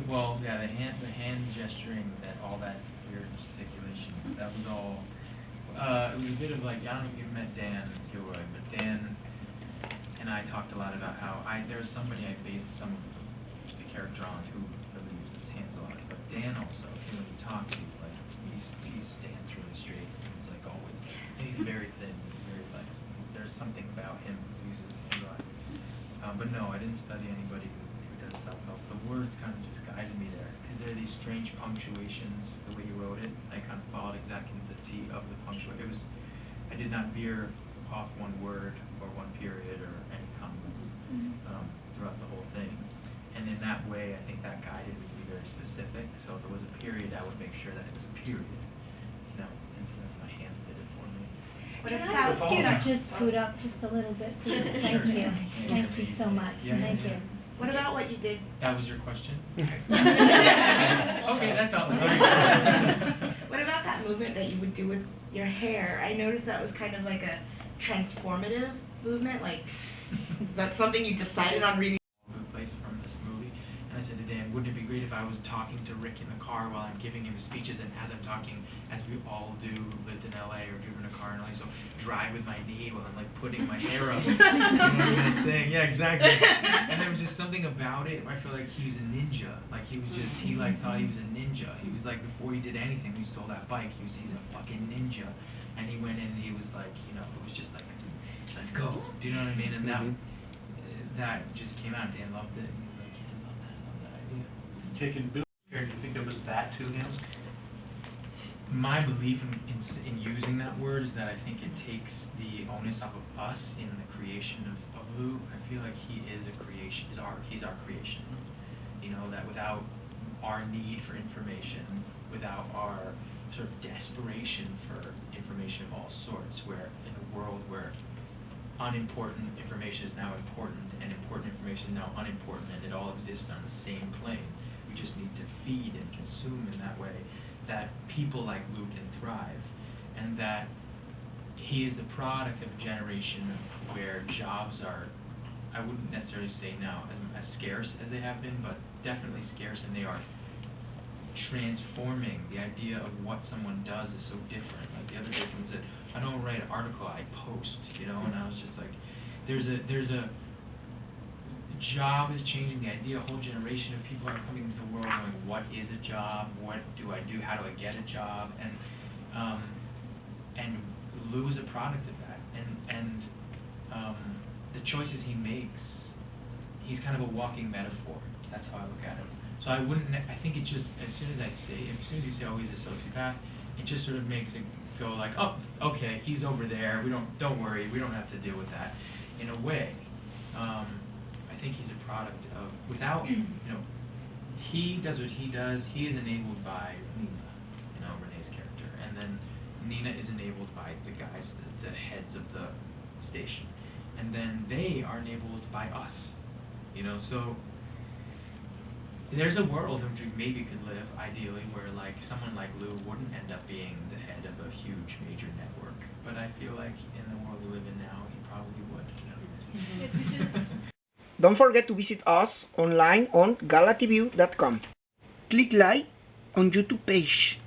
Well, yeah, the hand gesturing, all that weird gesticulation, that was all. It was a bit of like, I don't know if you've met Dan Gilroy, but Dan and I talked a lot about how there was somebody I based some of the character on who really used his hands a lot. But Dan also, when he talks, he's like, he stands really straight. It's like always, and he's very thin. He's very like, there's something about him who uses hands a lot. But no, I didn't study anybody who does self-help. The words kind of just guided me there, because there are these strange punctuations, the way you wrote it. I kind of followed exactly the T of the punctuation. I did not veer off one word or one period or any commas throughout the whole thing. And in that way, I think that guided me to be very specific. So if there was a period, I would make sure that it was a period. And sometimes my hands did it for me. Can I ask you to just scoot up just a little bit, please? Thank you. Thank you so much. Thank you. What about what you did? That was your question? Okay, that's all. What about that movement that you would do with your hair? I noticed that was kind of like a transformative movement. Like, is that something you decided on reading? Place from this movie, and I said to Dan, wouldn't it be great if I was talking to Rick in the car while I'm giving him speeches, and as I'm talking, as we all do who lived in LA or driven a car in LA, so drive with my knee while I'm like putting my hair up, kind of thing. Yeah, exactly. And there was just something about it. I feel like he was a ninja. Like he thought he was a ninja. He was like, before he did anything, he stole that bike. He's a fucking ninja, and he went in and he was like, it was just like, let's go. Do you know what I mean? And that just came out. Dan loved it. He was like, yeah, I love that idea. Taking Bill's character, do you think there was that to him? My belief in using that word is that I think it takes the onus off of us in the creation of Lou. I feel like he is a creation. He's our creation. That without our need for information, without our sort of desperation for information of all sorts, where in a world where unimportant information is now important, and important information is now unimportant, and it all exists on the same plane. We just need to feed and consume in that way, that people like Lou can thrive, and that he is the product of a generation where jobs are, I wouldn't necessarily say now as scarce as they have been, but definitely scarce, and they are transforming. The idea of what someone does is so different. Like the other day someone said, I don't write an article, I post, and I was just like, there's a job is changing. The idea, a whole generation of people are coming into the world going, what is a job? What do I do? How do I get a job? And Lou is a product of that. And the choices he makes, he's kind of a walking metaphor. That's how I look at him. So I think it just, as soon as you say, oh, he's a sociopath, it just sort of makes it go like, oh, okay, he's over there. Don't worry, we don't have to deal with that. In a way, I think he's a product of, without, he does what he does. He is enabled by Nina, Renee's character, and then Nina is enabled by the guys, the heads of the station, and then they are enabled by us. So there's a world in which we maybe could live, ideally, where someone like Lou wouldn't end up being the head of a huge major network. But I feel like in the world we live in now, he probably would. Don't forget to visit us online on galatv.com. Click like on YouTube page.